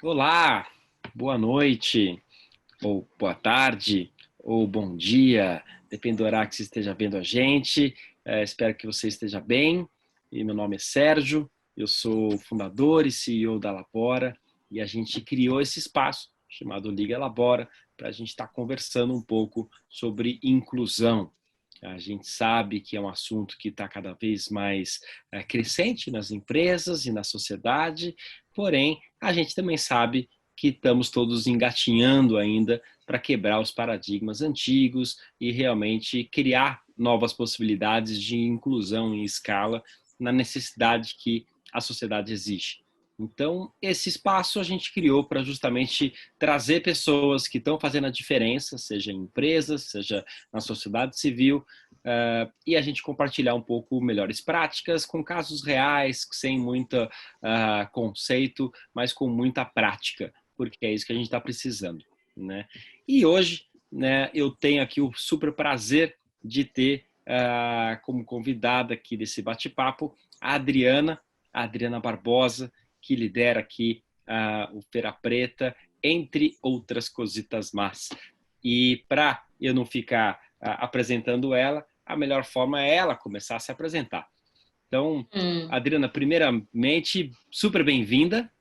Olá, boa noite, ou boa tarde, ou bom dia, depende do horário que você esteja vendo a gente. Espero que você esteja bem. E meu nome é Sérgio, eu sou fundador e CEO da Labora e a gente criou esse espaço chamado Liga Labora para a gente estar conversando um pouco sobre inclusão. A gente sabe que é um assunto que está cada vez mais crescente nas empresas e na sociedade, porém, a gente também sabe que estamos todos engatinhando ainda para quebrar os paradigmas antigos e realmente criar novas possibilidades de inclusão em escala na necessidade que a sociedade exige. Então, esse espaço a gente criou para justamente trazer pessoas que estão fazendo a diferença, seja em empresas, seja na sociedade civil, e a gente compartilhar um pouco melhores práticas com casos reais, sem muito conceito, mas com muita prática, porque é isso que a gente está precisando, né? E hoje, né, eu tenho aqui o super prazer de ter como convidada aqui desse bate-papo a Adriana Barbosa, que lidera aqui o Feira Preta, entre outras cositas más. E para eu não ficar apresentando ela, a melhor forma é ela começar a se apresentar. Então, Hum. Adriana, primeiramente, super bem-vinda,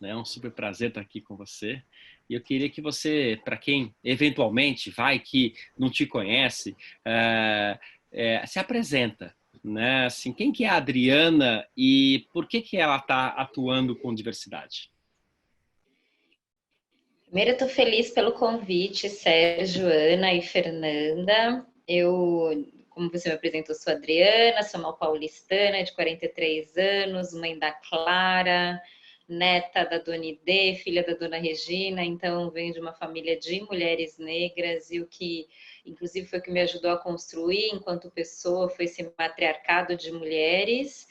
né? É um super prazer estar aqui com você. E eu queria que você, para quem eventualmente vai que não te conhece, se apresenta, né? Assim, quem que é a Adriana e por que que ela está atuando com diversidade? Primeiro, eu estou feliz pelo convite, Sérgio, Ana e Fernanda. Como você me apresentou, sou Adriana, sou uma paulistana de 43 anos, mãe da Clara, neta da Dona Idê, filha da Dona Regina, então venho de uma família de mulheres negras e o que, inclusive, foi o que me ajudou a construir enquanto pessoa foi esse matriarcado de mulheres.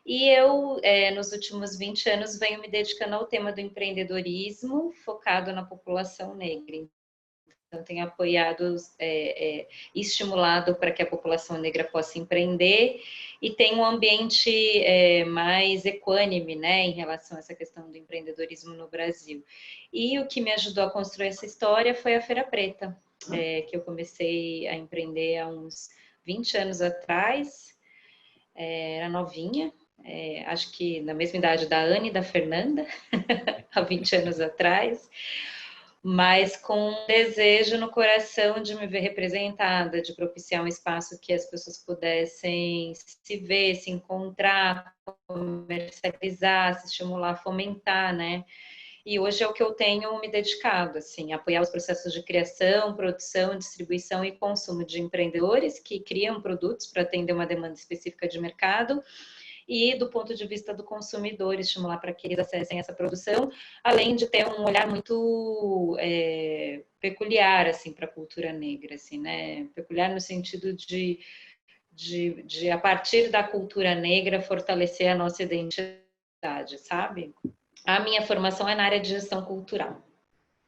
E eu, nos últimos 20 anos, venho me dedicando ao tema do empreendedorismo, focado na população negra. Então, tenho apoiado e estimulado para que a população negra possa empreender e tenha um ambiente mais equânime, né, em relação a essa questão do empreendedorismo no Brasil. E o que me ajudou a construir essa história foi a Feira Preta, que eu comecei a empreender há uns 20 anos atrás, era novinha, acho que na mesma idade da Anne e da Fernanda, há 20 anos atrás, mas com um desejo no coração de me ver representada, de propiciar um espaço que as pessoas pudessem se ver, se encontrar, comercializar, se estimular, fomentar, né? E hoje é o que eu tenho me dedicado, assim, apoiar os processos de criação, produção, distribuição e consumo de empreendedores que criam produtos para atender uma demanda específica de mercado e do ponto de vista do consumidor, estimular para que eles acessem essa produção, além de ter um olhar muito peculiar, assim, para a cultura negra, assim, né? Peculiar no sentido de, a partir da cultura negra, fortalecer a nossa identidade, sabe? A minha formação é na área de gestão cultural.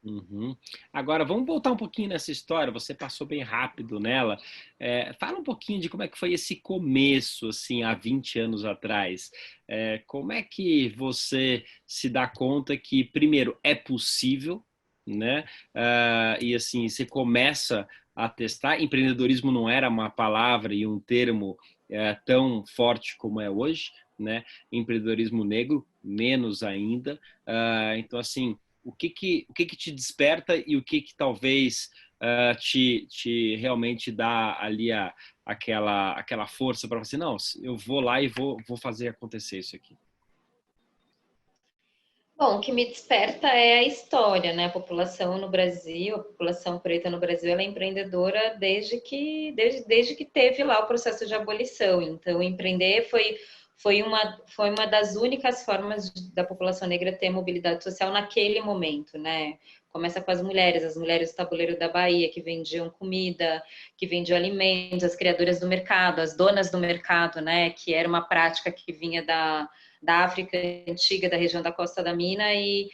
Uhum. Agora, vamos voltar um pouquinho nessa história. Você passou bem rápido nela. Fala um pouquinho de como é que foi esse começo, assim, há 20 anos atrás. Como é que você se dá conta que, primeiro, é possível, né? E, assim, você começa a testar. Empreendedorismo não era uma palavra e um termo tão forte como é hoje, né? Empreendedorismo negro, menos ainda. Então, assim, o que que te desperta e o que talvez te realmente dá ali aquela força para você, não, eu vou lá e vou fazer acontecer isso aqui. Bom, o que me desperta é a história, né? A população no Brasil, a população preta no Brasil, ela é empreendedora desde que teve lá o processo de abolição. Então, empreender foi uma das únicas formas da população negra ter mobilidade social naquele momento, né? Começa com as mulheres do tabuleiro da Bahia, que vendiam comida, que vendiam alimentos, as criadoras do mercado, as donas do mercado, né? Que era uma prática que vinha da África antiga, da região da Costa da Mina, e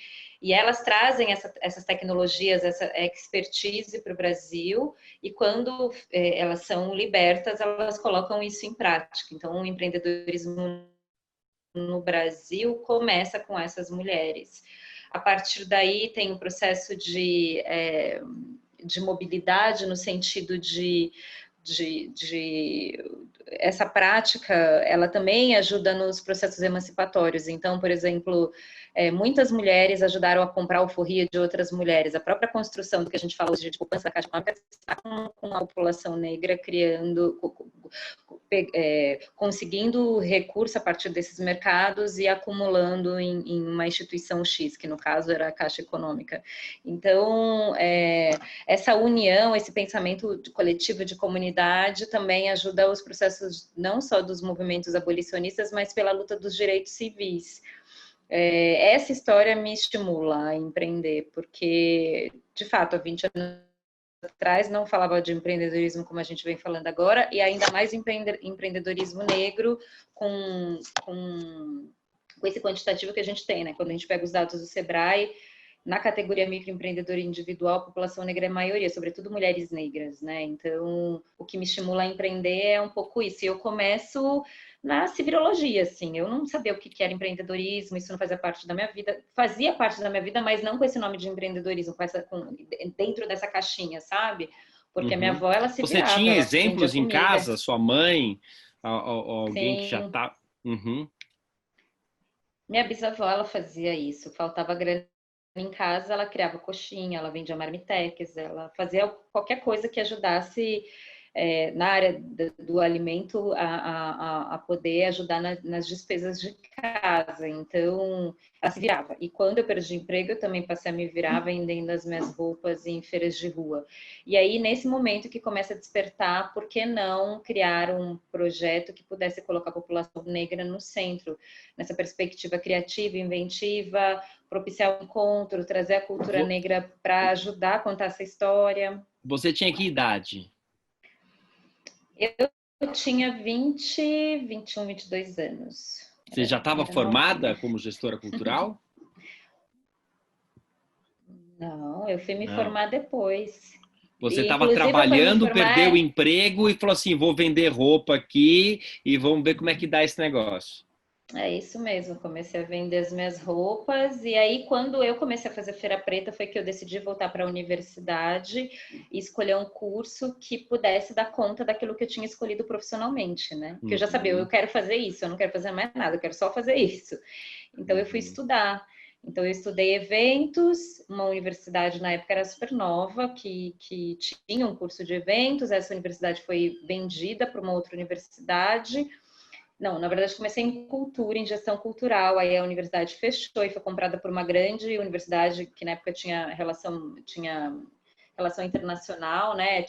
elas trazem essas tecnologias, essa expertise para o Brasil, e quando elas são libertas, elas colocam isso em prática. Então, o empreendedorismo no Brasil começa com essas mulheres. A partir daí tem um processo de mobilidade no sentido de essa prática, ela também ajuda nos processos emancipatórios. Então, por exemplo, muitas mulheres ajudaram a comprar alforria de outras mulheres. A própria construção do que a gente fala hoje de poupança da Caixa Econômica está com a população negra criando, conseguindo recurso a partir desses mercados e acumulando em uma instituição X, que no caso era a Caixa Econômica. Então, essa união, esse pensamento coletivo de comunidade também ajuda os processos não só dos movimentos abolicionistas, mas pela luta dos direitos civis. Essa história me estimula a empreender, porque, de fato, há 20 anos atrás não falava de empreendedorismo como a gente vem falando agora, e ainda mais empreendedorismo negro com esse quantitativo que a gente tem, né? Quando a gente pega os dados do Sebrae, na categoria microempreendedor individual, a população negra é a maioria, sobretudo mulheres negras, né? Então, o que me estimula a empreender é um pouco isso. E eu começo na civilologia, assim. Eu não sabia o que era empreendedorismo, isso não fazia parte da minha vida. Fazia parte da minha vida, mas não com esse nome de empreendedorismo, dentro dessa caixinha, sabe? Porque a minha avó, ela se Você virava, tinha ela vendia exemplos em comida. casa? Sua mãe? Alguém que já Sim. tá... Minha bisavó, ela fazia isso. Faltava grana em casa, ela criava coxinha, ela vendia marmitex, ela fazia qualquer coisa que ajudasse na área do alimento a poder ajudar nas despesas de casa. Então, ela se virava. E quando eu perdi emprego, eu também passei a me virar vendendo as minhas roupas em feiras de rua. E aí, nesse momento que começa a despertar, por que não criar um projeto que pudesse colocar a população negra no centro, nessa perspectiva criativa, inventiva, propiciar o encontro, trazer a cultura negra para ajudar a contar essa história. Você tinha que idade? Eu tinha 20, 21, 22 anos. Você já estava formada como gestora cultural? Não, eu fui me formar depois. Você estava trabalhando, perdeu o emprego e falou assim, vou vender roupa aqui e vamos ver como é que dá esse negócio. É isso mesmo, comecei a vender as minhas roupas e aí quando eu comecei a fazer Feira Preta foi que eu decidi voltar para a universidade e escolher um curso que pudesse dar conta daquilo que eu tinha escolhido profissionalmente, né? Porque eu já sabia, eu quero fazer isso, eu não quero fazer mais nada, eu quero só fazer isso. Então eu fui estudar. Então eu estudei eventos, uma universidade na época era super nova, que tinha um curso de eventos, essa universidade foi vendida para uma outra universidade. Não, na verdade comecei em cultura, em gestão cultural, aí a universidade fechou e foi comprada por uma grande universidade que na época tinha relação internacional, né?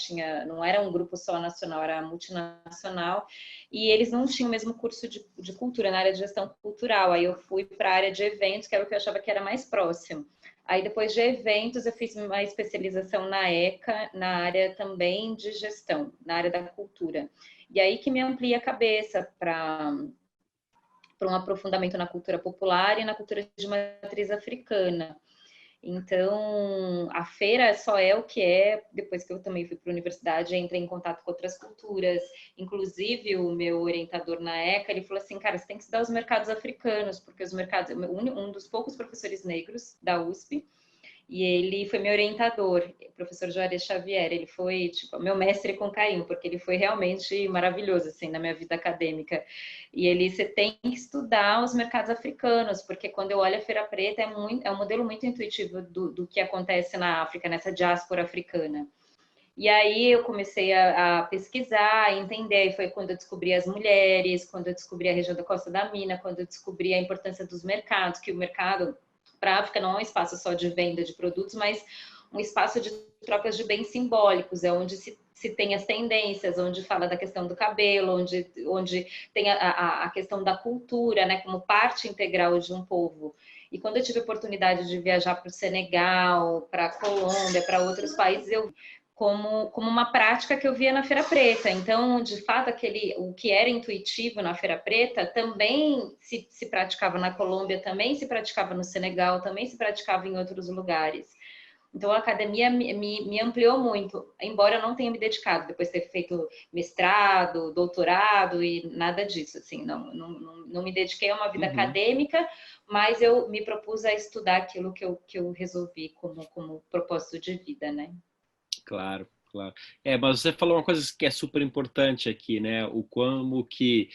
Não era um grupo só nacional, era multinacional, e eles não tinham o mesmo curso de cultura na área de gestão cultural. Aí eu fui para a área de eventos, que era o que eu achava que era mais próximo. Aí depois de eventos eu fiz uma especialização na ECA, na área também de gestão, na área da cultura. E aí que me amplia a cabeça para um aprofundamento na cultura popular e na cultura de matriz africana. Então, a feira só é o que é, depois que eu também fui para a universidade, entrei em contato com outras culturas. Inclusive, o meu orientador na ECA, ele falou assim, cara, você tem que estudar os mercados africanos, porque os mercados... Um dos poucos professores negros da USP, e ele foi meu orientador, o professor Juarez Xavier. Ele foi, tipo, meu mestre com carinho, porque ele foi realmente maravilhoso, assim, na minha vida acadêmica. E você tem que estudar os mercados africanos, porque quando eu olho a Feira Preta, é um modelo muito intuitivo do que acontece na África, nessa diáspora africana. E aí eu comecei a pesquisar, a entender, e foi quando eu descobri as mulheres, quando eu descobri a região da Costa da Mina, quando eu descobri a importância dos mercados, que o mercado para a África não é um espaço só de venda de produtos, mas um espaço de trocas de bens simbólicos, é onde se tem as tendências, onde fala da questão do cabelo, onde tem a questão da cultura, né, como parte integral de um povo. E quando eu tive a oportunidade de viajar para o Senegal, para a Colômbia, para outros países, eu como uma prática que eu via na Feira Preta. Então, de fato, o que era intuitivo na Feira Preta também se praticava na Colômbia, também se praticava no Senegal, também se praticava em outros lugares. Então, a academia me ampliou muito, embora eu não tenha me dedicado, depois de ter feito mestrado, doutorado e nada disso, assim, não me dediquei a uma vida Uhum. acadêmica, mas eu me propus a estudar aquilo que eu resolvi como propósito de vida, né? Claro, claro. Mas você falou uma coisa que é super importante aqui, né? O como que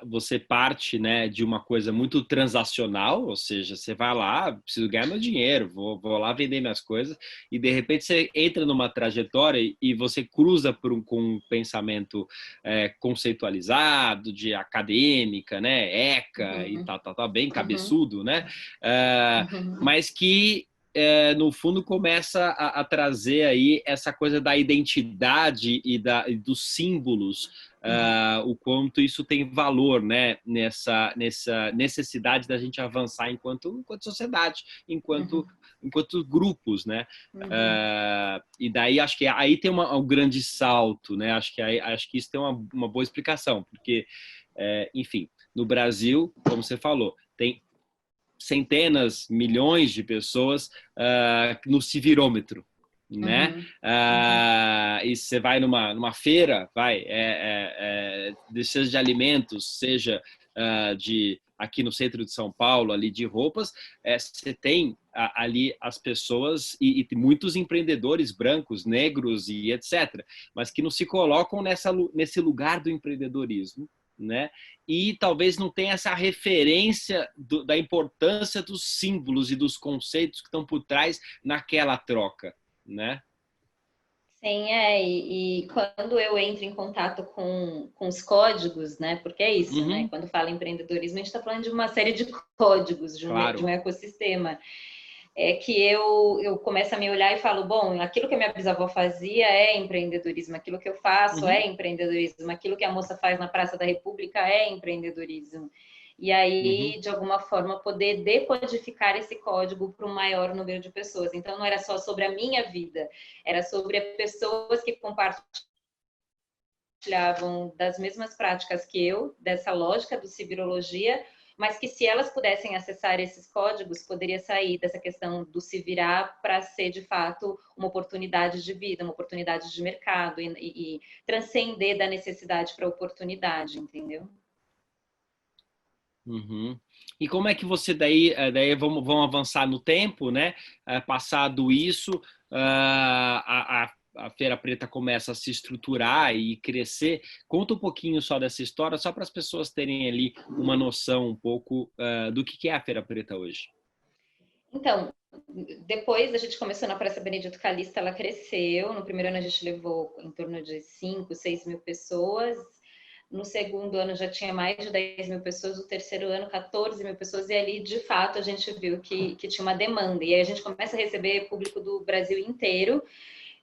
você parte, né, de uma coisa muito transacional, ou seja, você vai lá, preciso ganhar meu dinheiro, vou lá vender minhas coisas, e de repente você entra numa trajetória e você cruza com um pensamento conceitualizado, de acadêmica, né? ECA e Uhum, tal, bem uhum, cabeçudo, né? Ah, uhum, mas que no fundo começa a trazer aí essa coisa da identidade e dos símbolos, o quanto isso tem valor, né, nessa necessidade da gente avançar enquanto sociedade, uhum, enquanto grupos, né? uhum. E daí acho que aí tem um grande salto, né? Acho que isso tem uma boa explicação, porque, enfim, no Brasil, como você falou, tem centenas, milhões de pessoas no civirômetro, né? Uhum, uhum, E você vai numa feira, seja de alimentos, seja de aqui no centro de São Paulo, ali de roupas, você tem ali as pessoas e muitos empreendedores brancos, negros e etc., mas que não se colocam nesse lugar do empreendedorismo, né? E talvez não tenha essa referência da importância dos símbolos e dos conceitos que estão por trás naquela troca, né? sim, e quando eu entro em contato com os códigos, né? Porque é isso, né? Uhum, Quando fala em empreendedorismo, a gente está falando de uma série de códigos, de um claro. ecossistema. É que eu começo a me olhar e falo, bom, aquilo que a minha bisavó fazia é empreendedorismo, aquilo que eu faço Uhum, é empreendedorismo, aquilo que a moça faz na Praça da República é empreendedorismo. E aí, uhum, de alguma forma, poder decodificar esse código para um maior número de pessoas. Então, não era só sobre a minha vida, era sobre pessoas que compartilhavam das mesmas práticas que eu, dessa lógica do ciberologia, mas que se elas pudessem acessar esses códigos, poderia sair dessa questão do se virar para ser de fato uma oportunidade de vida, uma oportunidade de mercado e transcender da necessidade para a oportunidade, entendeu? uhum. E como é que você daí vamos avançar no tempo, né? Passado isso, a Feira Preta começa a se estruturar e crescer. Conta um pouquinho só dessa história, só para as pessoas terem ali uma noção um pouco do que é a Feira Preta hoje. Então, depois a gente começou na Praça Benedito Calixto, ela cresceu. No primeiro ano a gente levou em torno de 5, 6 mil pessoas. No segundo ano já tinha mais de 10 mil pessoas. No terceiro ano, 14 mil pessoas. E ali, de fato, a gente viu que tinha uma demanda. E aí a gente começa a receber público do Brasil inteiro.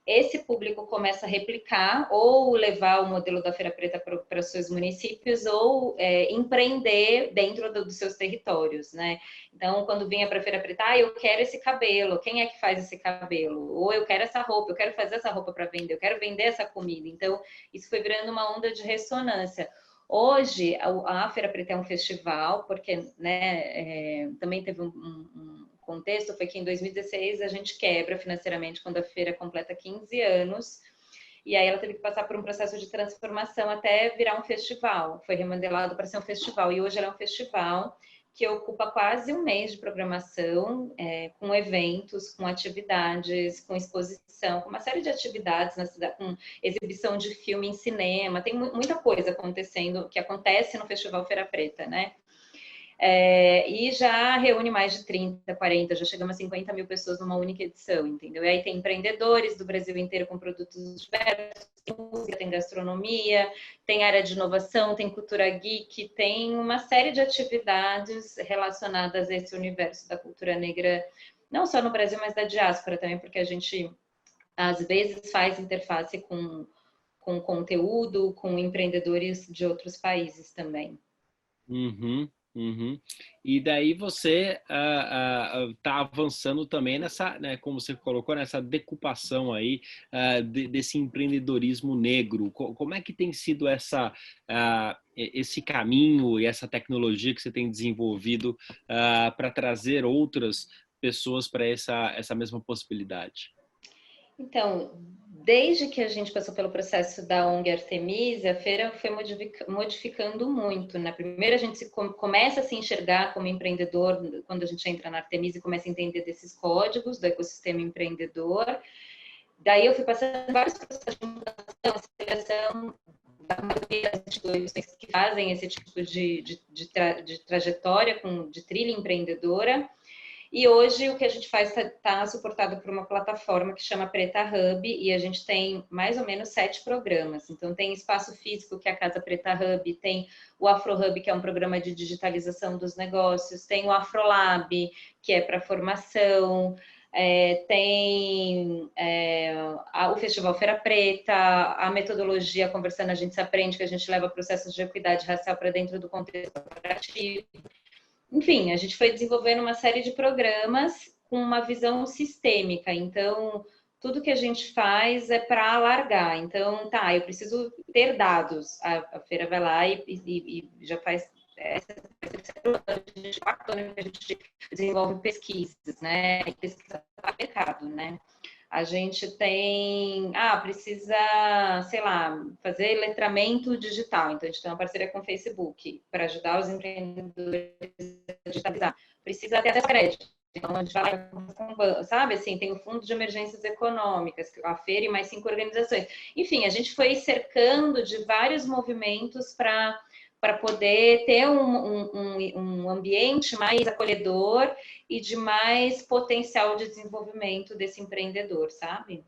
Esse público começa a replicar ou levar o modelo da Feira Preta para os seus municípios ou empreender dentro dos seus territórios, né? Então, quando vinha para a Feira Preta, eu quero esse cabelo, quem é que faz esse cabelo? Ou eu quero essa roupa, eu quero fazer essa roupa para vender, eu quero vender essa comida. Então, isso foi virando uma onda de ressonância. Hoje, a Feira Preta é um festival, porque né, também teve um contexto, foi que em 2016 a gente quebra financeiramente quando a feira completa 15 anos, e aí ela teve que passar por um processo de transformação até virar um festival. Foi remodelado para ser um festival, e hoje ela é um festival que ocupa quase um mês de programação, com eventos, com atividades, com exposição, com uma série de atividades na cidade, com exibição de filme em cinema, tem muita coisa acontecendo, que acontece no Festival Feira Preta, né? E já reúne mais de 30, 40, já chegamos a 50 mil pessoas numa única edição, entendeu? E aí tem empreendedores do Brasil inteiro com produtos diversos, tem música, tem gastronomia, tem área de inovação, tem cultura geek, tem uma série de atividades relacionadas a esse universo da cultura negra, não só no Brasil, mas da diáspora também, porque a gente às vezes faz interface com conteúdo, com empreendedores de outros países também. Uhum, uhum. E daí você está avançando também nessa, né, como você colocou, nessa decupação aí desse empreendedorismo negro. Como é que tem sido esse caminho e essa tecnologia que você tem desenvolvido para trazer outras pessoas para essa mesma possibilidade? Então, desde que a gente passou pelo processo da ONG Artemisia, a feira foi modificando muito, né? Primeiro a gente começa a se enxergar como empreendedor quando a gente entra na Artemisia e começa a entender desses códigos do ecossistema empreendedor. Daí eu fui passando vários processos de mudança, aceleração da maioria das instituições que fazem esse tipo de trajetória, de trilha empreendedora. E hoje o que a gente faz está suportado por uma plataforma que chama Preta Hub, e a gente tem mais ou menos 7 programas. Então tem espaço físico, que é a Casa Preta Hub, tem o Afro Hub, que é um programa de digitalização dos negócios, tem o Afrolab, que é para formação, tem o Festival Feira Preta, a metodologia Conversando a gente se aprende, que a gente leva processos de equidade racial para dentro do contexto corporativo. Enfim, a gente foi desenvolvendo uma série de programas com uma visão sistêmica. Então, tudo que a gente faz é para alargar. Então, eu preciso ter dados. A feira vai lá e já faz de 4 anos que a gente desenvolve pesquisas, né? Pesquisa para mercado, né? A gente tem, precisa, sei lá, fazer letramento digital. Então, a gente tem uma parceria com o Facebook para ajudar os empreendedores a digitalizar. Precisa ter acesso a crédito. Então, a gente vai lá, sabe, assim, tem o Fundo de Emergências Econômicas, a feira e mais 5 organizações. Enfim, a gente foi cercando de vários movimentos para poder ter um ambiente mais acolhedor e de mais potencial de desenvolvimento desse empreendedor, sabe?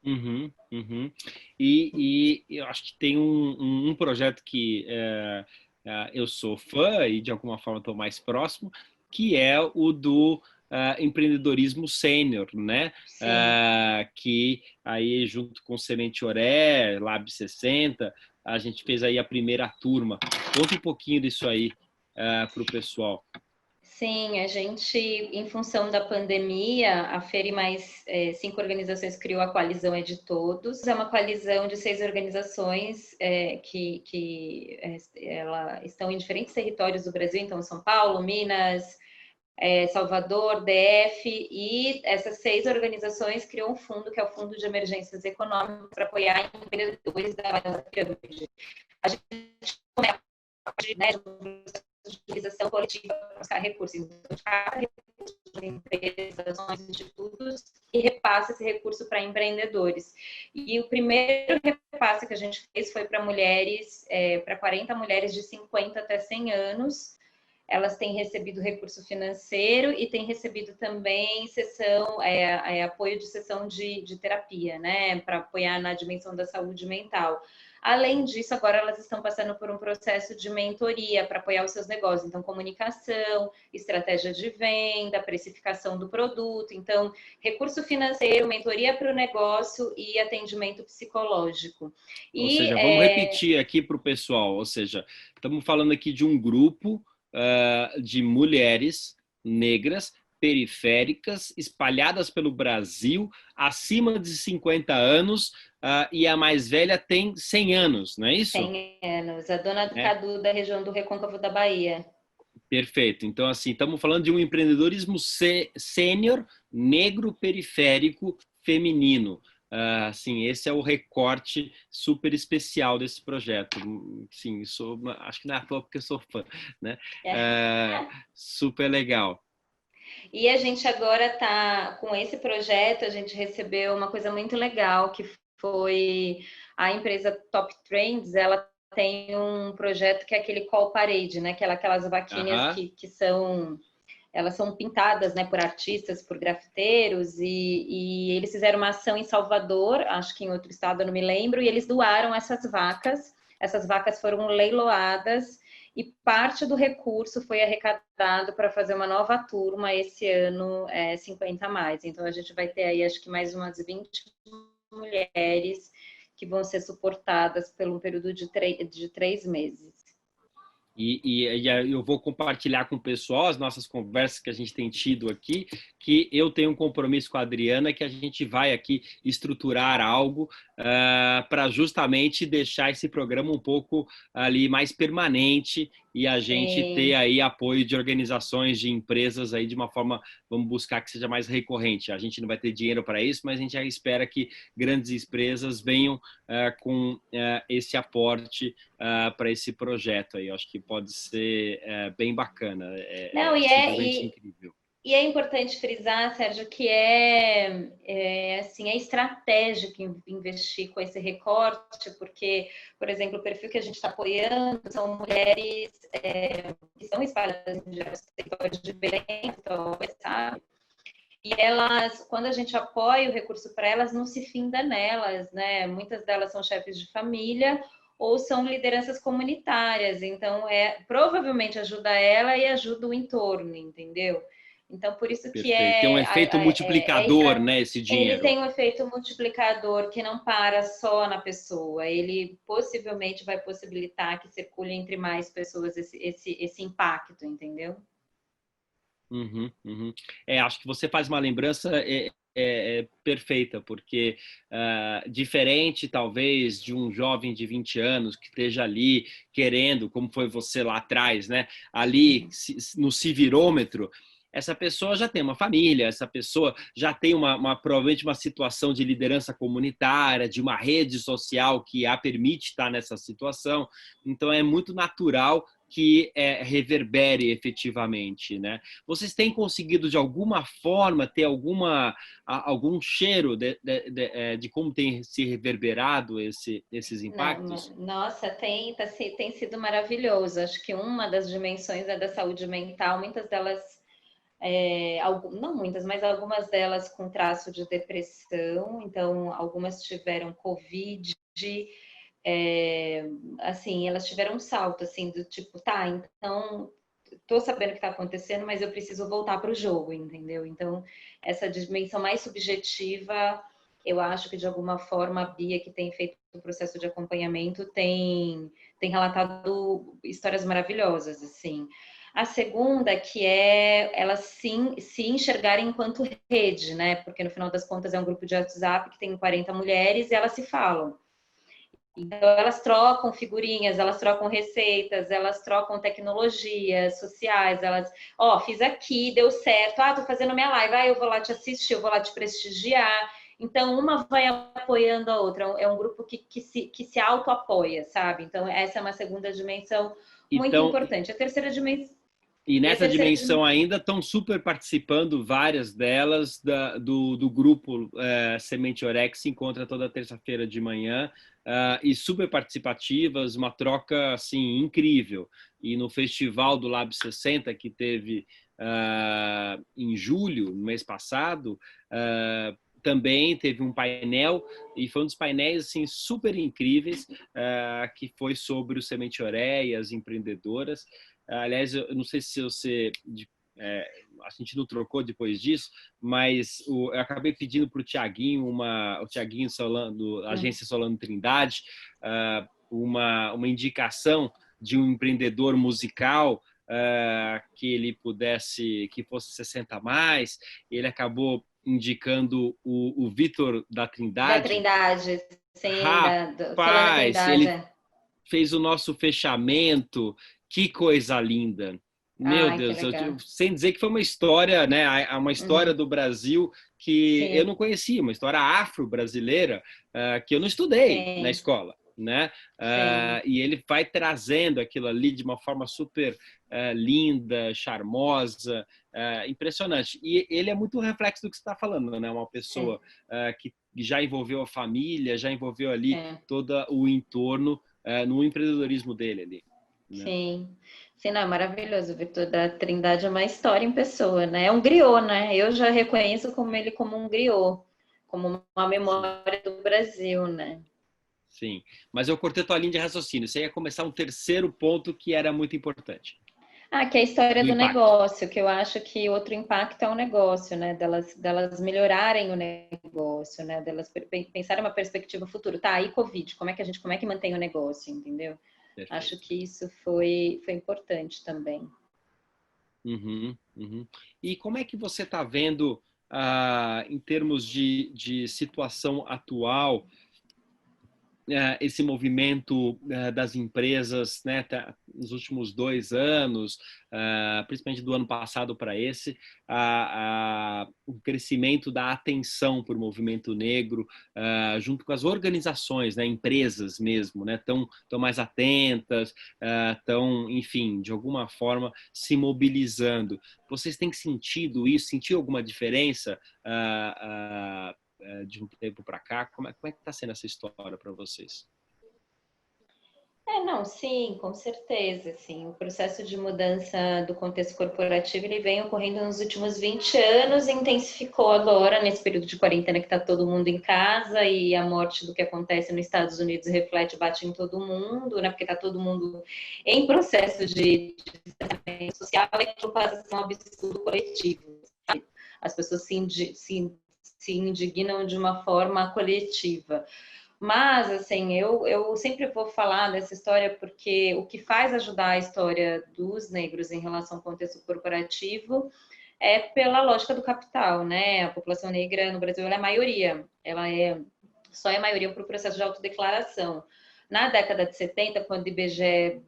Uhum, uhum. E eu acho que tem um projeto que eu sou fã e de alguma forma estou mais próximo, que é o do empreendedorismo sênior, né? Que aí junto com Semente Oré, Lab 60, a gente fez aí a primeira turma. Conta um pouquinho disso aí para o pessoal. Sim, a gente, em função da pandemia, a Feira e mais 5 organizações criou a Coalizão É de Todos. É uma coalizão de 6 organizações que estão em diferentes territórios do Brasil, então São Paulo, Minas, Salvador, DF, e essas 6 organizações criam um fundo, que é o Fundo de Emergências Econômicas, para apoiar empreendedores da pirâmide. A gente começa, né, de utilização coletiva para buscar recursos. Então, cada recurso de empresas, ações, institutos, e repassa esse recurso para empreendedores. E o primeiro repasse que a gente fez foi para mulheres, para 40 mulheres de 50 até 100 anos. Elas têm recebido recurso financeiro e têm recebido também apoio de sessão de terapia, né, para apoiar na dimensão da saúde mental. Além disso, agora elas estão passando por um processo de mentoria para apoiar os seus negócios. Então, comunicação, estratégia de venda, precificação do produto. Então, recurso financeiro, mentoria para o negócio e atendimento psicológico. Ou seja, vamos repetir aqui para o pessoal. Ou seja, estamos falando aqui de um grupo de mulheres negras periféricas, espalhadas pelo Brasil, acima de 50 anos, e a mais velha tem 100 anos, não é isso? 100 anos, a dona do Cadu, da região do Recôncavo da Bahia. Perfeito. Então, assim, estamos falando de um empreendedorismo sênior, negro, periférico, feminino. Assim, esse é o recorte super especial desse projeto. Sim, acho que não é à toa porque eu sou fã, né? Super legal. E a gente agora está com esse projeto, a gente recebeu uma coisa muito legal, que foi a empresa Top Trends, ela tem um projeto que é aquele Call Parade, né? Que é aquelas vaquinhas que são... Elas são pintadas, né, por artistas, por grafiteiros, e eles fizeram uma ação em Salvador, acho que em outro estado, eu não me lembro, e eles doaram essas vacas. Essas vacas foram leiloadas e parte do recurso foi arrecadado para fazer uma nova turma esse ano, 50 a mais. Então, a gente vai ter aí, acho que mais umas 20 mulheres que vão ser suportadas por um período de 3 meses. E eu vou compartilhar com o pessoal as nossas conversas que a gente tem tido aqui, que eu tenho um compromisso com a Adriana, que a gente vai aqui estruturar algo para justamente deixar esse programa um pouco ali mais permanente e a gente ter Sim. aí apoio de organizações, de empresas aí de uma forma, vamos buscar que seja mais recorrente. A gente não vai ter dinheiro para isso, mas a gente já espera que grandes empresas venham com esse aporte para esse projeto aí. Eu acho que pode ser bem bacana, Não, simplesmente incrível. e é importante frisar, Sérgio, que assim, é estratégico investir com esse recorte, porque, por exemplo, o perfil que a gente está apoiando são mulheres que são espalhadas em diversos setores diferentes, sabe? E elas, quando a gente apoia o recurso para elas, não se finda nelas, né? Muitas delas são chefes de família ou são lideranças comunitárias, então provavelmente ajuda ela e ajuda o entorno, entendeu? Então, por isso que Perfeito. Tem um efeito multiplicador, né, esse ele dinheiro. tem um efeito multiplicador que não para só na pessoa, ele possivelmente vai possibilitar que circule entre mais pessoas esse impacto, entendeu? Uhum, uhum. Acho que você faz uma lembrança perfeita, porque diferente talvez de um jovem de 20 anos que esteja ali querendo, como foi você lá atrás, né? Ali no civirômetro, essa pessoa já tem uma família, essa pessoa já tem provavelmente uma situação de liderança comunitária, de uma rede social que a permite estar nessa situação. Então é muito natural que reverbere efetivamente, né? Vocês têm conseguido de alguma forma ter algum cheiro de como tem se reverberado esses Não, impactos? nossa, tem sido maravilhoso. Acho que uma das dimensões é da saúde mental, muitas delas, não muitas, mas algumas delas com traço de depressão, então algumas tiveram Covid, assim, elas tiveram um salto, assim, do tipo, tá, então tô sabendo o que está acontecendo, mas eu preciso voltar para o jogo, entendeu? Então, essa dimensão mais subjetiva, eu acho que de alguma forma a Bia, que tem feito o processo de acompanhamento, tem relatado histórias maravilhosas, assim. A segunda, que é elas sim se enxergarem enquanto rede, né? Porque no final das contas é um grupo de WhatsApp que tem 40 mulheres e elas se falam. Então, elas trocam figurinhas, elas trocam receitas, elas trocam tecnologias sociais, elas, fiz aqui, deu certo, tô fazendo minha live, eu vou lá te assistir, eu vou lá te prestigiar. Então, uma vai apoiando a outra, é um grupo que se auto-apoia, sabe? Então, essa é uma segunda dimensão muito Então, importante. A terceira dimensão... e E a nessa terceira dimensão dimensão... ainda estão super participando várias delas do grupo Semente Orex, se encontra toda terça-feira de manhã, e super participativas, uma troca assim incrível. E no festival do Lab 60 que teve em julho, no mês passado, também teve um painel, e foi um dos painéis assim, super incríveis, que foi sobre o Semente Oré e as empreendedoras. Aliás, eu não sei se você... a gente não trocou depois disso, mas eu acabei pedindo para o Tiaguinho, o Tiaguinho Solano, da Agência Solano Trindade, uma indicação de um empreendedor musical que ele pudesse, que fosse 60 a mais. Ele acabou indicando o Vitor da Da Trindade. Trindade, sim, do Solana Rapaz, Trindade. ele fez o nosso fechamento, que coisa linda. Meu Ai, que Deus, legal. sem dizer que foi uma história, né? Uma história Uhum. do Brasil que eu Sim, não conhecia, uma história afro-brasileira que eu não estudei na sim, escola, né? sim. E ele vai trazendo aquilo ali de uma forma super linda, charmosa, impressionante. E ele é muito um reflexo do que você está falando, né? Uma pessoa que já envolveu a família, já envolveu ali É, todo o entorno no empreendedorismo dele ali, né? sim. Sim, não, é maravilhoso. O Virtude da Trindade é uma história em pessoa, né? É um griot, né? Eu já reconheço como ele como um griot, como uma Sim, memória do Brasil, né? sim. Mas eu cortei tua linha de raciocínio. Você ia começar um terceiro ponto que era muito importante, Ah, que é a história do do impacto. negócio, que eu acho que outro impacto é o negócio, né? Delas melhorarem o negócio, né? Delas pensarem uma perspectiva futuro. Tá, aí Covid, como é que mantém o negócio, entendeu? Acho Perfeito. que isso foi importante também. Uhum, uhum. E como é que você está vendo, em termos de situação atual, esse movimento das empresas, né, nos últimos 2 anos, principalmente do ano passado para esse, o crescimento da atenção por movimento negro, junto com as organizações, né, empresas mesmo, né, tão mais atentas, tão, enfim, de alguma forma se mobilizando. Vocês têm sentido isso? Sentiu alguma diferença de um tempo para cá? Como é que está sendo essa história para vocês? Não, sim, com certeza, sim. O processo de mudança do contexto corporativo, ele vem ocorrendo nos últimos 20 anos e intensificou agora, nesse período de quarentena que está todo mundo em casa e a morte do que acontece nos Estados Unidos reflete, bate em todo mundo, né? Porque está todo mundo em processo de distanciamento social e aquilo passa a ser um absurdo coletivo, sabe? As pessoas se indignam de uma forma coletiva. Mas, assim, eu sempre vou falar dessa história porque o que faz ajudar a história dos negros em relação ao contexto corporativo é pela lógica do capital, né? A população negra no Brasil ela é maioria, só é maioria por processo de autodeclaração. Na década de 70, quando o IBGE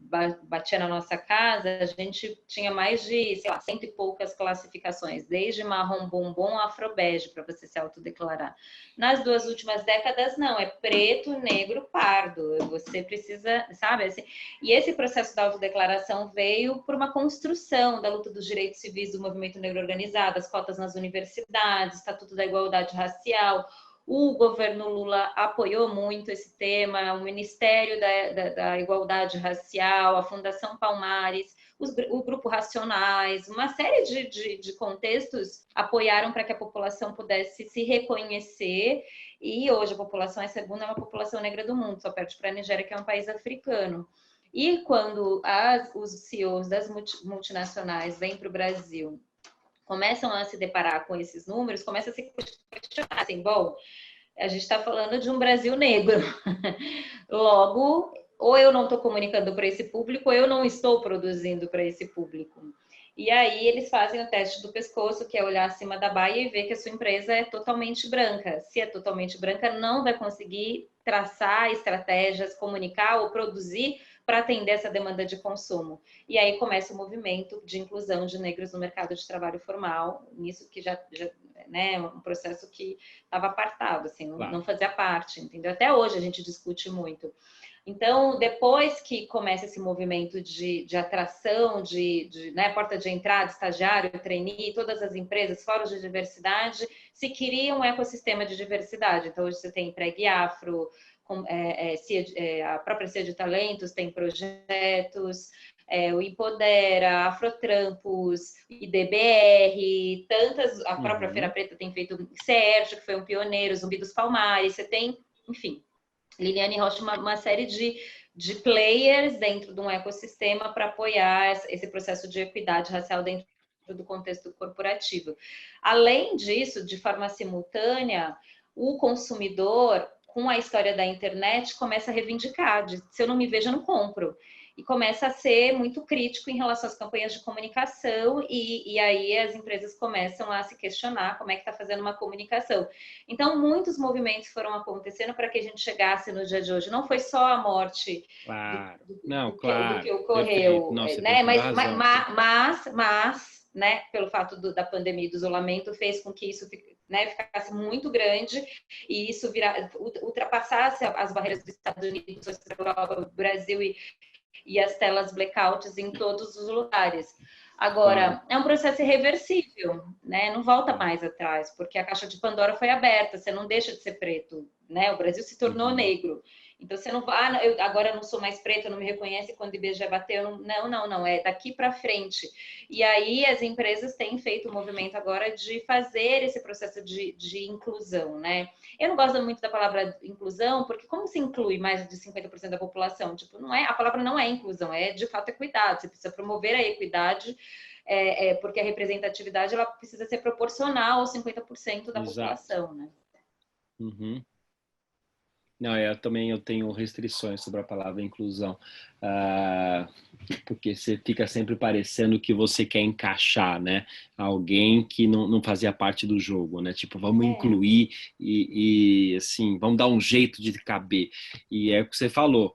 batia na nossa casa, a gente tinha mais de, sei lá, 100 e poucas classificações, desde marrom bombom a afrobege, para você se autodeclarar. Nas 2 últimas décadas, não, é preto, negro, pardo. Você precisa, sabe? Assim, e esse processo da autodeclaração veio por uma construção da luta dos direitos civis do movimento negro organizado, as cotas nas universidades, Estatuto da Igualdade Racial. O governo Lula apoiou muito esse tema, o Ministério da Igualdade Racial, a Fundação Palmares, o Grupo Racionais, uma série de contextos apoiaram para que a população pudesse se reconhecer. E hoje a população é a segunda maior população negra do mundo, só perde para a Nigéria, que é um país africano. E quando os CEOs das multinacionais vêm para o Brasil, começam a se deparar com esses números, começa a se questionar assim, bom, a gente está falando de um Brasil negro. Logo, ou eu não estou comunicando para esse público, ou eu não estou produzindo para esse público. E aí eles fazem o teste do pescoço, que é olhar acima da baia e ver que a sua empresa é totalmente branca. Se é totalmente branca, não vai conseguir traçar estratégias, comunicar ou produzir para atender essa demanda de consumo. E aí começa o movimento de inclusão de negros no mercado de trabalho formal, nisso que já né, um processo que estava apartado, assim, não fazia parte, entendeu? Até hoje a gente discute muito. Então, depois que começa esse movimento de atração, né, porta de entrada, estagiário, trainee, todas as empresas, fóruns de diversidade, se cria um ecossistema de diversidade. Então, hoje você tem Empregue Afro, a própria CIA de Talentos tem projetos, o Empodera, Afrotrampos, IDBR, a própria Feira Preta tem feito Sérgio, que foi um pioneiro, Zumbi dos Palmares, você tem, enfim, Liliane Rocha, uma série de players dentro de um ecossistema para apoiar esse processo de equidade racial dentro do contexto corporativo. Além disso, de forma simultânea, o consumidor, com a história da internet, começa a reivindicar, se eu não me vejo, eu não compro. E começa a ser muito crítico em relação às campanhas de comunicação e aí as empresas começam a se questionar como é que está fazendo uma comunicação. Então, muitos movimentos foram acontecendo para que a gente chegasse no dia de hoje. Não foi só a morte do que ocorreu, nossa, né? Mas né, pelo fato da pandemia e do isolamento, fez com que isso né, ficasse muito grande e isso ultrapassasse as barreiras dos Estados Unidos, da Europa, do Brasil e as telas blackouts em todos os lugares. Agora, é um processo irreversível, né? Não volta mais atrás, porque a caixa de Pandora foi aberta, você não deixa de ser preto, né? O Brasil se tornou negro. Então, você não vai, agora eu não sou mais preto, não me reconhece quando o IBGE bateu. Não, é daqui para frente. E aí as empresas têm feito o movimento agora de fazer esse processo de inclusão, né? Eu não gosto muito da palavra inclusão, porque como se inclui mais de 50% da população? Tipo, a palavra não é inclusão, é de fato equidade. Você precisa promover a equidade, porque a representatividade ela precisa ser proporcional aos 50% da população, né? Uhum. Não, eu tenho restrições sobre a palavra inclusão, porque você fica sempre parecendo que você quer encaixar, né? Alguém que não fazia parte do jogo, né? Tipo, vamos É, incluir assim, vamos dar um jeito de caber. E é o que você falou,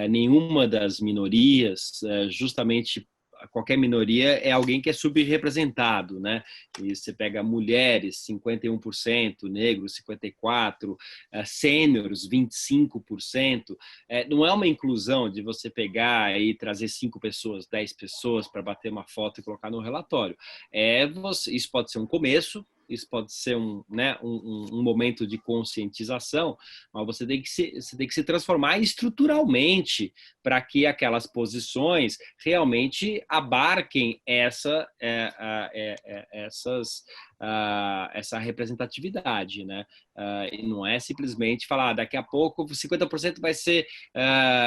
nenhuma das minorias, justamente qualquer minoria é alguém que é subrepresentado, né? E você pega mulheres, 51%, negros, 54%, sêniores, 25%. Não é uma inclusão de você pegar e trazer 5 pessoas, 10 pessoas para bater uma foto e colocar no relatório. Isso pode ser um começo, isso pode ser um momento de conscientização, mas você tem que se transformar estruturalmente para que aquelas posições realmente abarquem essa representatividade, né? E não é simplesmente falar, daqui a pouco 50% vai ser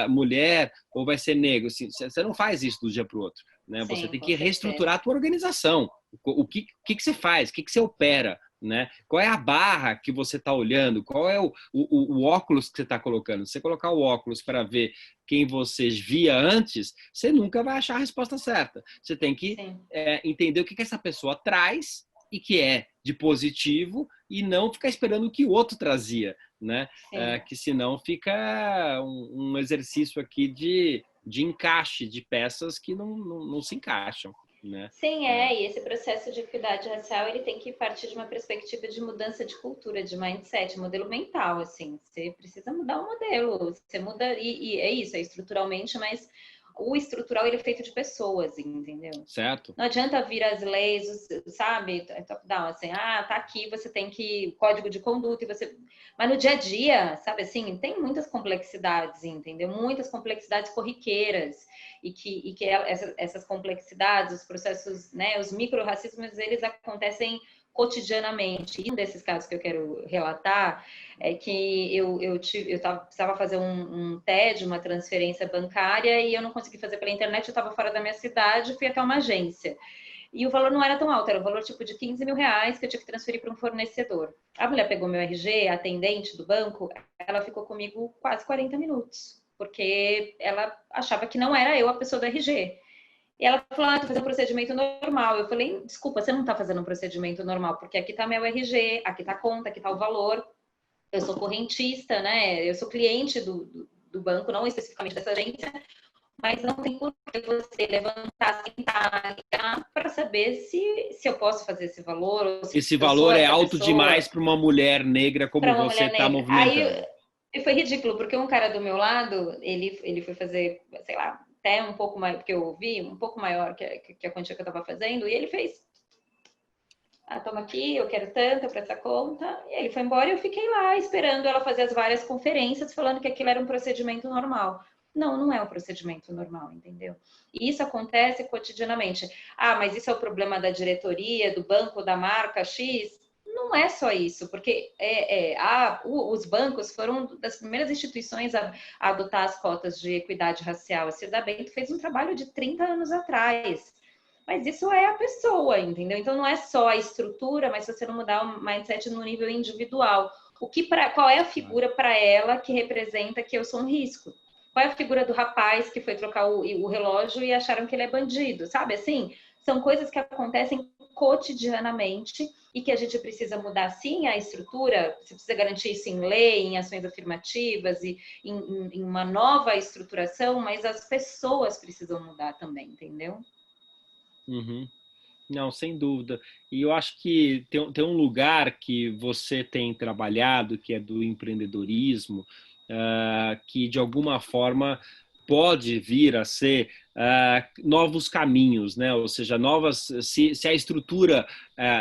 mulher ou vai ser negro. Assim, você não faz isso do dia para o outro, né? Você sim, tem com que certeza. reestruturar a tua organização. O que você faz? O que você opera? Né? Qual é a barra que você está olhando? Qual é o óculos que você está colocando? Se você colocar o óculos para ver quem você via antes, você nunca vai achar a resposta certa. Você tem que Sim, entender o que essa pessoa traz e que é de positivo e não ficar esperando o que o outro trazia, né? sim. Que senão fica um exercício aqui de encaixe de peças que não se encaixam, né? Sim, e esse processo de equidade racial, ele tem que partir de uma perspectiva de mudança de cultura, de mindset, modelo mental, assim. Você precisa mudar o modelo, você muda, e é isso, é estruturalmente, mas o estrutural, ele é feito de pessoas, entendeu? Certo? Não adianta vir as leis, sabe, top-down, assim, tá aqui, você tem que, código de conduta, e você... Mas no dia a dia, sabe assim, tem muitas complexidades, entendeu? Muitas complexidades corriqueiras, e que essas complexidades, os processos, né, os micro-racismos, eles acontecem cotidianamente. E um desses casos que eu quero relatar é que precisava fazer um TED, uma transferência bancária, e eu não consegui fazer pela internet, eu estava fora da minha cidade, fui até uma agência. E o valor não era tão alto, era o valor tipo de R$ 15.000 que eu tinha que transferir para um fornecedor. A mulher pegou meu RG, a atendente do banco, ela ficou comigo quase 40 minutos, porque ela achava que não era eu a pessoa do RG. E ela falou, tô fazendo um procedimento normal. Eu falei, desculpa, você não tá fazendo um procedimento normal, porque aqui tá meu RG, aqui tá a conta, aqui tá o valor. Eu sou correntista, né? Eu sou cliente do banco, não especificamente dessa agência, mas não tem por que você levantar, sentar, ligar para saber se eu posso fazer esse valor, ou se Esse eu sou valor é essa alto pessoa demais para uma mulher negra como para uma você mulher está negra. Aí movimentando. foi ridículo, porque um cara do meu lado, ele foi fazer, sei lá, até um pouco mais, porque eu ouvi, um pouco maior que a quantia que eu estava fazendo, e ele fez, toma aqui, eu quero tanto para essa conta, e ele foi embora e eu fiquei lá esperando ela fazer as várias conferências falando que aquilo era um procedimento normal. Não, não é um procedimento normal, entendeu? E isso acontece cotidianamente. Mas isso é o problema da diretoria, do banco, da marca X? Não é só isso, porque os bancos foram das primeiras instituições a adotar as cotas de equidade racial. A Cida Bento fez um trabalho de 30 anos atrás. Mas isso é a pessoa, entendeu? Então não é só a estrutura, mas se você não mudar o mindset no nível individual. Qual é a figura para ela que representa que eu sou um risco? Qual é a figura do rapaz que foi trocar o relógio e acharam que ele é bandido? Sabe assim? São coisas que acontecem cotidianamente e que a gente precisa mudar sim a estrutura, você precisa garantir isso em lei, em ações afirmativas e em uma nova estruturação, mas as pessoas precisam mudar também, entendeu? Uhum. Não, sem dúvida. E eu acho que tem um lugar que você tem trabalhado, que é do empreendedorismo, que de alguma forma pode vir a ser novos caminhos, né? Ou seja, se a estrutura,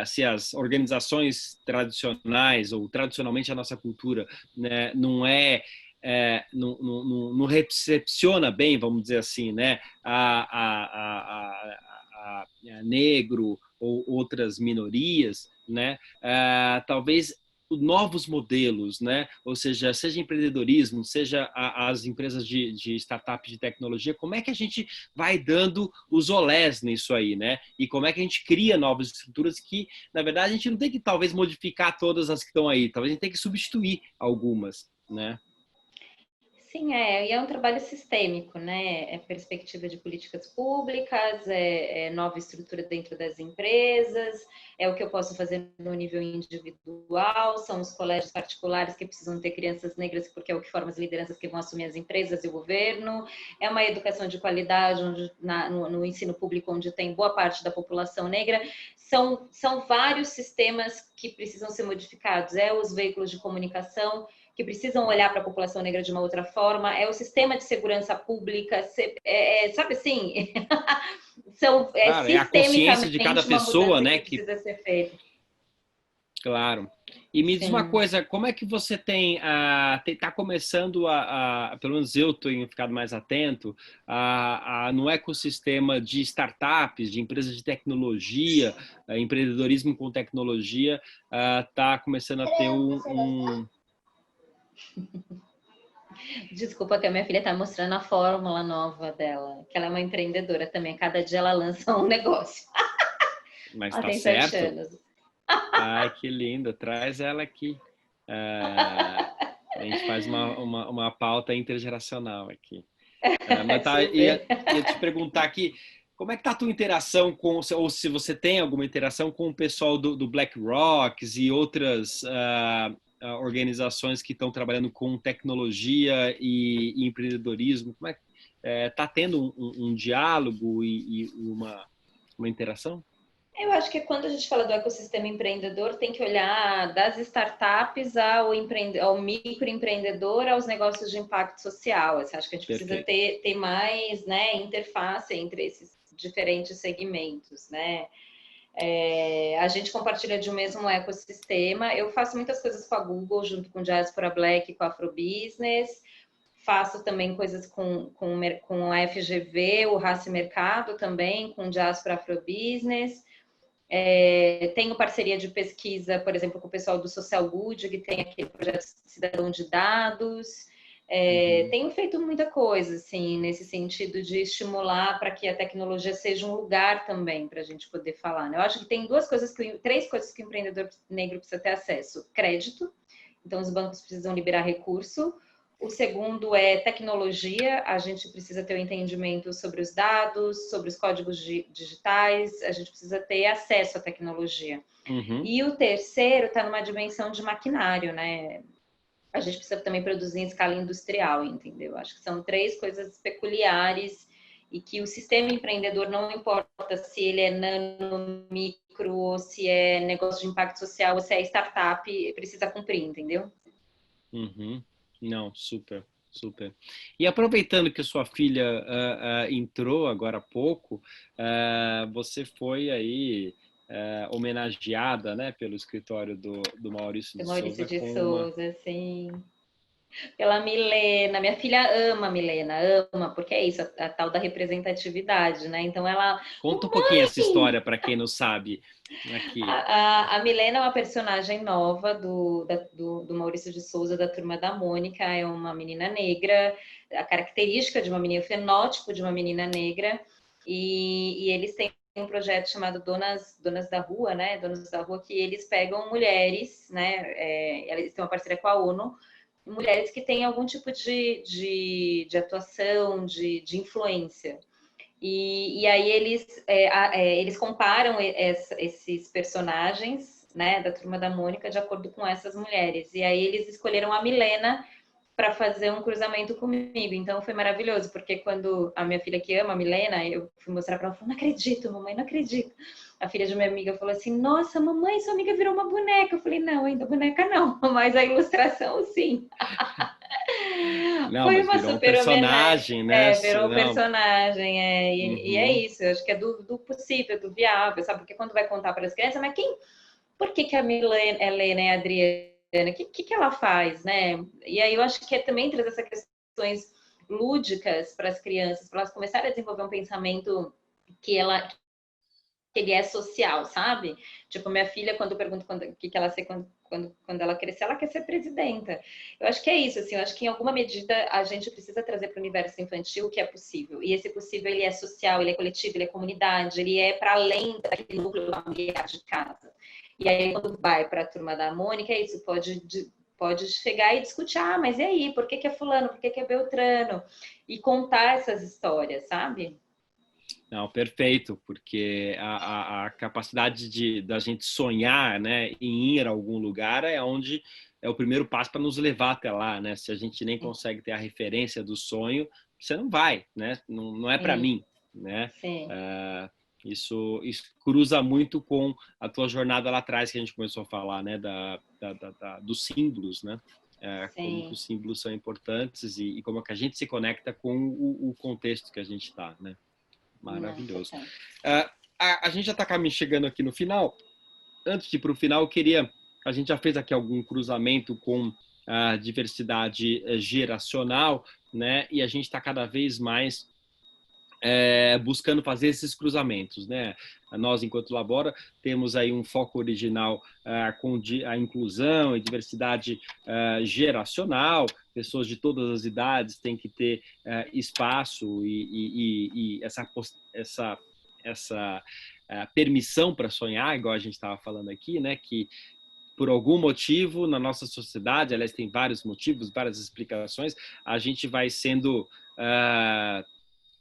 se as organizações tradicionais ou tradicionalmente a nossa cultura, né, não recepciona bem, vamos dizer assim, né, negro ou outras minorias, né? Talvez novos modelos, né? Ou seja empreendedorismo, seja as empresas de startup de tecnologia, como é que a gente vai dando os olés nisso aí, né? E como é que a gente cria novas estruturas que, na verdade, a gente não tem que talvez modificar todas as que estão aí, talvez a gente tem que substituir algumas, né? Sim, e é um trabalho sistêmico, né? É perspectiva de políticas públicas, é nova estrutura dentro das empresas, é o que eu posso fazer no nível individual, são os colégios particulares que precisam ter crianças negras, porque é o que forma as lideranças que vão assumir as empresas e o governo, é uma educação de qualidade no ensino público, onde tem boa parte da população negra. São vários sistemas que precisam ser modificados, os veículos de comunicação, que precisam olhar para a população negra de uma outra forma, é o sistema de segurança pública, sabe assim? Claro, é a consciência de cada sistemicamente uma pessoa, mudança né? que precisa ser feita. Claro. E me diz uma Sim. coisa, como é que você está começando pelo menos eu tenho ficado mais atento, no ecossistema de startups, de empresas de tecnologia, empreendedorismo com tecnologia, está começando a ter Desculpa que a minha filha está mostrando a fórmula nova dela, que ela é uma empreendedora também, cada dia ela lança um negócio. Mas Ela está tem 7 certo. anos. Ai, que linda, traz ela aqui. A gente faz uma pauta intergeracional aqui. Mas ia te perguntar aqui, como é que tá a tua interação ou se você tem alguma interação com o pessoal do BlackRock e outras organizações que estão trabalhando com tecnologia e empreendedorismo? Como é que está tendo um diálogo e uma interação? Eu acho que quando a gente fala do ecossistema empreendedor, tem que olhar das startups ao microempreendedor, aos negócios de impacto social. Eu acho que a gente precisa ter mais, né, interface entre esses diferentes segmentos, né? A gente compartilha de um mesmo ecossistema. Eu faço muitas coisas com a Google, junto com Diaspora Black e com a Afrobusiness. Faço também coisas com a FGV, o Race Mercado também, com Diaspora Afrobusiness. Tenho parceria de pesquisa, por exemplo, com o pessoal do Social Good, que tem aquele projeto Cidadão de Dados. Tenho feito muita coisa, assim, nesse sentido de estimular para que a tecnologia seja um lugar também para a gente poder falar, né? Eu acho que tem três coisas que o empreendedor negro precisa ter acesso: crédito, então os bancos precisam liberar recurso. O segundo é tecnologia, a gente precisa ter o entendimento sobre os dados, sobre os códigos digitais, a gente precisa ter acesso à tecnologia. Uhum. E o terceiro está numa dimensão de maquinário, né? A gente precisa também produzir em escala industrial, entendeu? Acho que são três coisas peculiares e que o sistema empreendedor, não importa se ele é nano, micro, ou se é negócio de impacto social, ou se é startup, precisa cumprir, entendeu? Uhum. Não, super, super. E aproveitando que a sua filha entrou agora há pouco, você foi aí homenageada, né, pelo escritório do Maurício de Maurício Souza de com uma... Souza, sim. Pela Milena, minha filha ama a Milena, ama, porque é isso, a tal da representatividade, né? Então ela... Conta um pouquinho essa história para quem não sabe aqui. A Milena é uma personagem nova do Maurício de Souza, da Turma da Mônica, é uma menina negra, a característica de uma menina, o fenótipo de uma menina negra, e eles têm um projeto chamado Donas da Rua, né? Donas da Rua, que eles pegam mulheres, né? Eles têm uma parceria com a ONU, mulheres que têm algum tipo de atuação, de influência. E aí eles comparam esses personagens, né, da Turma da Mônica de acordo com essas mulheres. E aí eles escolheram a Milena para fazer um cruzamento comigo. Então foi maravilhoso, porque quando a minha filha que ama a Milena, eu fui mostrar para ela, falou, não acredito, mamãe, não acredito. A filha de minha amiga falou assim, nossa, mamãe, sua amiga virou uma boneca. Eu falei, não, ainda boneca não, mas a ilustração sim. Não, Foi mas uma virou um super personagem, homenagem. né? Virou um Não. personagem. E é Uhum. isso, eu acho que é do possível, do viável, sabe? Porque quando vai contar para as crianças, mas por que a Helena é a Adriana? O que ela faz, né? E aí eu acho que é também trazer essas questões lúdicas para as crianças, para elas começarem a desenvolver um pensamento que ele é social, sabe? Tipo, minha filha, quando eu pergunto o que ela quer quando ela crescer, ela quer ser presidenta. Eu acho que é isso, assim, eu acho que em alguma medida a gente precisa trazer para o universo infantil o que é possível. E esse possível, ele é social, ele é coletivo, ele é comunidade, ele é para além daquele núcleo familiar de casa. E aí, quando vai para a Turma da Mônica, é isso, pode pode chegar e discutir, mas e aí, por que é fulano, por que é Beltrano? E contar essas histórias, sabe? Não, perfeito, porque a capacidade da gente sonhar, né, em ir a algum lugar é onde é o primeiro passo para nos levar até lá, né? Se a gente nem consegue ter a referência do sonho, você não vai, né? Não é para Sim, mim, né? sim. Isso cruza muito com a tua jornada lá atrás que a gente começou a falar, né? Dos símbolos, né? Como que Sim. os símbolos são importantes e como é que a gente se conecta com o contexto que a gente está, né? Não, Maravilhoso. total. A gente já está chegando aqui no final. Antes de ir para o final, eu queria. A gente já fez aqui algum cruzamento com a diversidade geracional, né? E a gente está cada vez mais buscando fazer esses cruzamentos, né? Nós, enquanto Labora, temos aí um foco original com a inclusão e diversidade geracional. Pessoas de todas as idades têm que ter espaço e essa permissão para sonhar, igual a gente estava falando aqui, né? Que por algum motivo na nossa sociedade, aliás, tem vários motivos, várias explicações, a gente vai sendo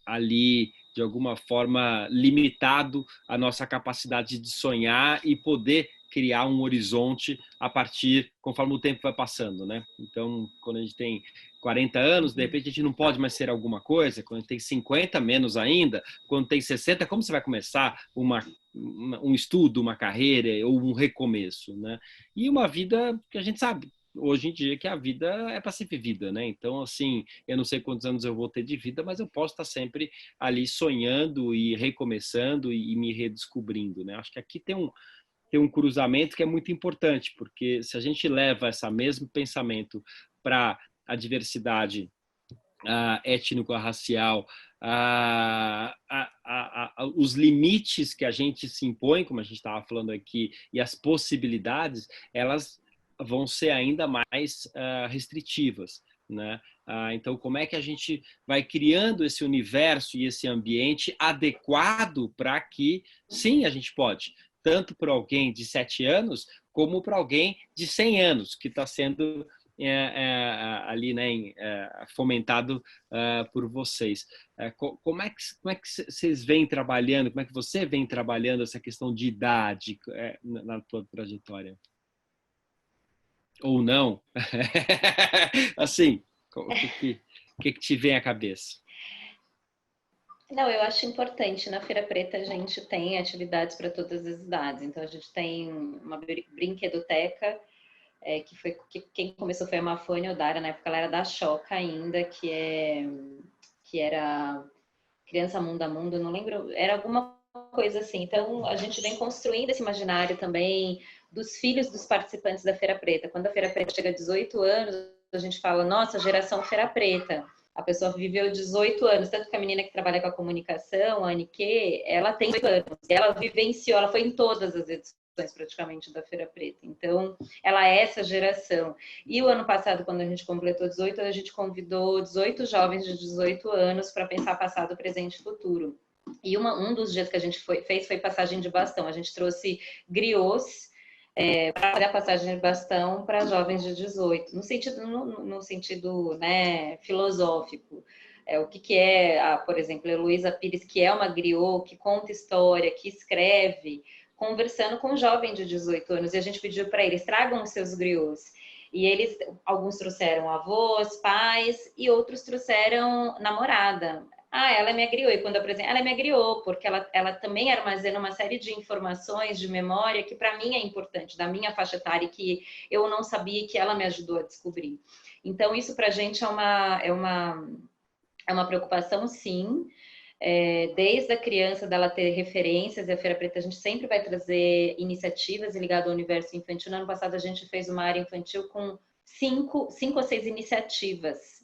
ali, de alguma forma, limitado a nossa capacidade de sonhar e poder criar um horizonte a partir, conforme o tempo vai passando, né? Então, quando a gente tem 40 anos, de repente a gente não pode mais ser alguma coisa, quando a gente tem 50, menos ainda, quando tem 60, como você vai começar um estudo, uma carreira ou um recomeço, né? E uma vida que a gente sabe, hoje em dia, que a vida é para ser vivida, né? Então, assim, eu não sei quantos anos eu vou ter de vida, mas eu posso estar sempre ali sonhando e recomeçando e me redescobrindo, né? Acho que aqui tem um cruzamento que é muito importante, porque se a gente leva esse mesmo pensamento para a diversidade étnico-racial, os limites que a gente se impõe, como a gente estava falando aqui, e as possibilidades, elas vão ser ainda mais restritivas, né? Então, como é que a gente vai criando esse universo e esse ambiente adequado para que, sim, a gente pode, tanto para alguém de 7 anos, como para alguém de 100 anos, que está sendo ali, né, fomentado por vocês. Como é que vocês vêm trabalhando, como é que você vem trabalhando essa questão de idade na tua trajetória? Ou não? Assim, o que te vem à cabeça? Não, eu acho importante. Na Feira Preta a gente tem atividades para todas as idades. Então a gente tem uma brinquedoteca, que quem começou foi a Mafone Odara, na época ela era da Choca ainda, que era Criança Mundo a Mundo, não lembro, era alguma coisa assim. Então a gente vem construindo esse imaginário também dos filhos dos participantes da Feira Preta. Quando a Feira Preta chega a 18 anos, a gente fala, nossa, geração Feira Preta. A pessoa viveu 18 anos, tanto que a menina que trabalha com a comunicação, a Anique, ela tem 18 anos, ela vivenciou, ela foi em todas as edições praticamente da Feira Preta. Então, ela é essa geração. E o ano passado, quando a gente completou 18, a gente convidou 18 jovens de 18 anos para pensar passado, presente e futuro. E um dos dias que a gente fez foi passagem de bastão. A gente trouxe griots para fazer a passagem de bastão para jovens de 18, no sentido, né, filosófico. O que é, por exemplo, a Heloísa Pires, que é uma griot, que conta história, que escreve, conversando com um jovem de 18 anos, e a gente pediu para eles, tragam os seus griots. E alguns trouxeram avós, pais, e outros trouxeram namorada. Ela me agriou. E quando eu apresentei, ela me agriou, porque ela também armazena uma série de informações de memória que para mim é importante, da minha faixa etária, e que eu não sabia e que ela me ajudou a descobrir. Então, isso para a gente é uma preocupação, sim. Desde a criança dela ter referências, e a Feira Preta a gente sempre vai trazer iniciativas ligadas ao universo infantil. No ano passado a gente fez uma área infantil com cinco ou seis iniciativas.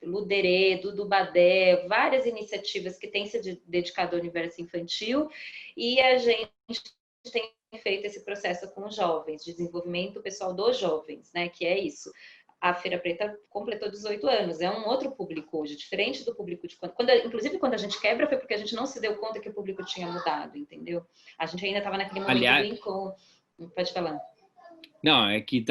Luderê, Dudu Badé, várias iniciativas que têm se dedicado ao universo infantil, e a gente tem feito esse processo com os jovens, desenvolvimento pessoal dos jovens, né, que é isso. A Feira Preta completou 18 anos, é um outro público hoje, diferente do público de inclusive quando a gente quebra foi porque a gente não se deu conta que o público tinha mudado, entendeu? A gente ainda estava naquele momento do encontro. Pode falar. Não, é que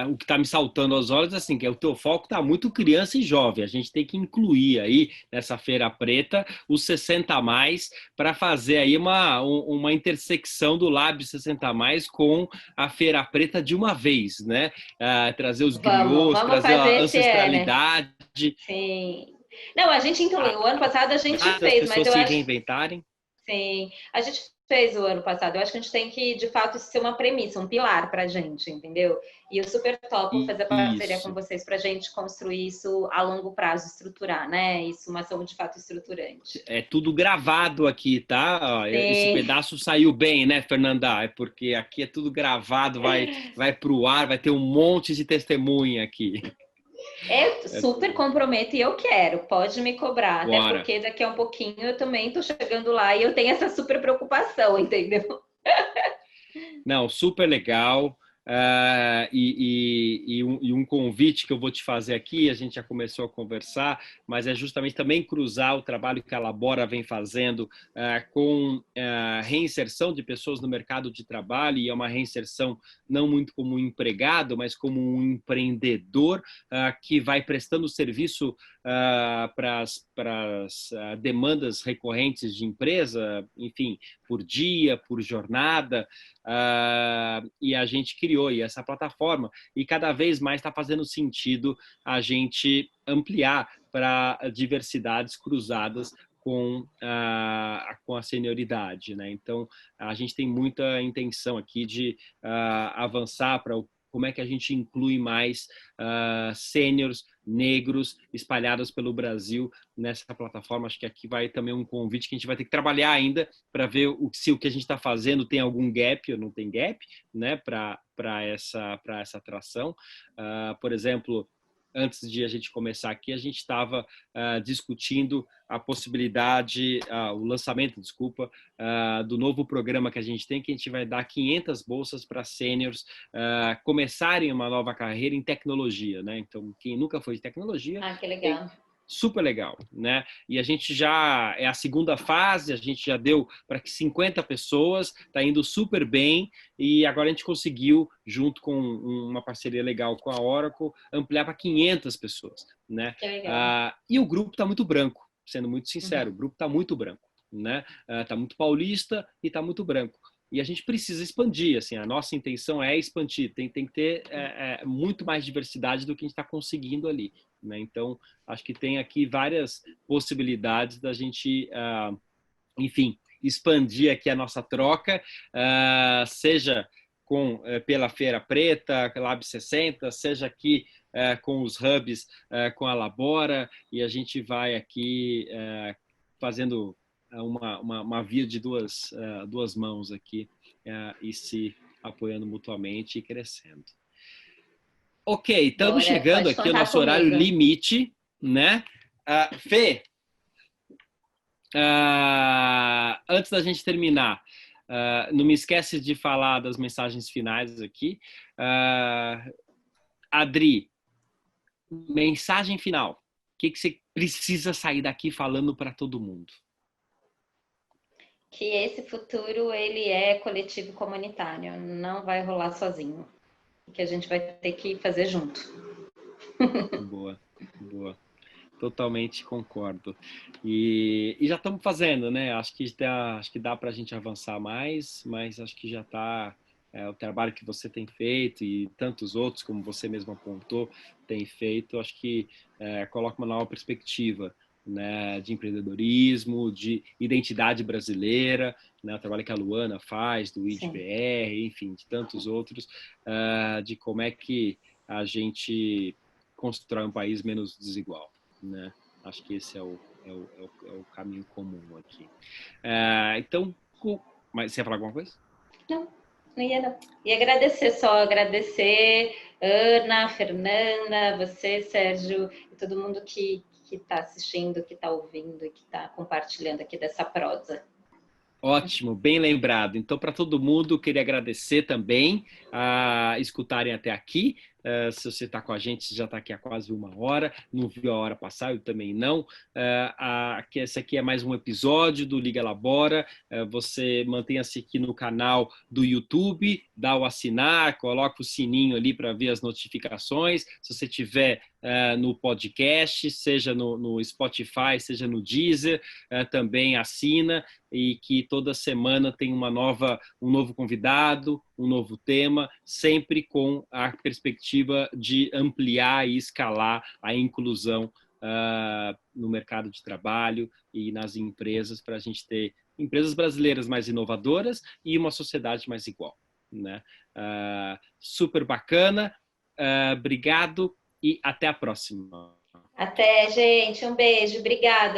o que está me saltando aos olhos assim, que o teu foco está muito criança e jovem. A gente tem que incluir aí nessa Feira Preta os 60 a mais para fazer aí uma intersecção do Lab 60 a mais com a Feira Preta de uma vez, né? Trazer os griots, Vamos trazer fazer a esse ano. ancestralidade, Sim. Não, a gente incluiu. O ano passado a gente as fez, mas pessoas eu se acho. reinventarem. Sim, a gente fez o ano passado. Eu acho que a gente tem que, de fato, isso ser uma premissa, um pilar para a gente, entendeu? E eu super topo fazer parceria com Isso. vocês para a gente construir isso a longo prazo, estruturar, né? Isso, uma ação de fato estruturante. É tudo gravado aqui, tá? Ó, esse Sim, pedaço saiu bem, né, Fernanda? É porque aqui é tudo gravado, vai para o ar, vai ter um monte de testemunha aqui. eu É super tudo. comprometo e eu quero, pode me cobrar, até Bora. porque daqui a um pouquinho eu também tô chegando lá e eu tenho essa super preocupação, entendeu? Não, super legal. E um convite que eu vou te fazer aqui, a gente já começou a conversar, mas é justamente também cruzar o trabalho que a Labora vem fazendo com reinserção de pessoas no mercado de trabalho, e é uma reinserção não muito como um empregado, mas como um empreendedor que vai prestando serviço para as demandas recorrentes de empresa, enfim, por dia, por jornada. E a gente criou aí essa plataforma e cada vez mais está fazendo sentido a gente ampliar para diversidades cruzadas com a senioridade, né? Então, a gente tem muita intenção aqui de avançar para como é que a gente inclui mais sêniors negros espalhados pelo Brasil nessa plataforma. Acho que aqui vai também um convite que a gente vai ter que trabalhar ainda para ver se o que a gente está fazendo tem algum gap ou não tem gap, né, para essa atração. Por exemplo, antes de a gente começar aqui, a gente estava discutindo a possibilidade, o lançamento, desculpa, do novo programa que a gente tem, que a gente vai dar 500 bolsas para sêniors começarem uma nova carreira em tecnologia, né? Então, quem nunca foi de tecnologia Ah, que tem legal. super legal, né? E a gente já é a segunda fase, a gente já deu para 50 pessoas, está indo super bem e agora a gente conseguiu, junto com uma parceria legal com a Oracle, ampliar para 500 pessoas, né? Que legal. E o grupo está muito branco, sendo muito sincero, o Uhum. grupo está muito branco, né? Está muito paulista e está muito branco. E a gente precisa expandir, assim, a nossa intenção é expandir, tem que ter muito mais diversidade do que a gente está conseguindo ali, né? Então, acho que tem aqui várias possibilidades da gente, enfim, expandir aqui a nossa troca, seja pela Feira Preta, Lab 60, seja aqui com os hubs, com a Labora, e a gente vai aqui fazendo uma via de duas mãos aqui e se apoiando mutuamente e crescendo. Ok, estamos Bora, chegando pode aqui ao contar nosso horário comigo. limite, né? Fê, antes da gente terminar, não me esquece de falar das mensagens finais aqui. Adri, mensagem final. O que você precisa sair daqui falando para todo mundo? Que esse futuro ele é coletivo comunitário, não vai rolar sozinho, que a gente vai ter que fazer junto. Boa, boa. Totalmente concordo. E já estamos fazendo, né? Acho que dá para a gente avançar mais, mas acho que já está o trabalho que você tem feito e tantos outros, como você mesmo apontou, tem feito, acho que coloca uma nova perspectiva, né, de empreendedorismo, de identidade brasileira, né, o trabalho que a Luana faz, do Sim. IDPR, enfim, de tantos outros, de como é que a gente constrói um país menos desigual, né? Acho que esse é o caminho comum aqui. Então, mas você ia falar alguma coisa? Não, não ia não. E agradecer, só agradecer Ana, Fernanda, você, Sérgio, e todo mundo que está assistindo, que está ouvindo e que está compartilhando aqui dessa prosa. Ótimo, bem lembrado. Então, para todo mundo, queria agradecer também a escutarem até aqui. Se você está com a gente, já está aqui há quase 1 hora, não viu a hora passar, eu também não. Esse aqui é mais um episódio do Liga Labora. Você mantenha-se aqui no canal do YouTube, dá o assinar, coloca o sininho ali para ver as notificações. Se você tiver no podcast, seja no Spotify, seja no Deezer, também assina, e que toda semana tem um novo convidado, um novo tema, sempre com a perspectiva de ampliar e escalar a inclusão no mercado de trabalho e nas empresas, para a gente ter empresas brasileiras mais inovadoras e uma sociedade mais igual, né? Super bacana, obrigado e até a próxima. Até, gente. Um beijo. Obrigada.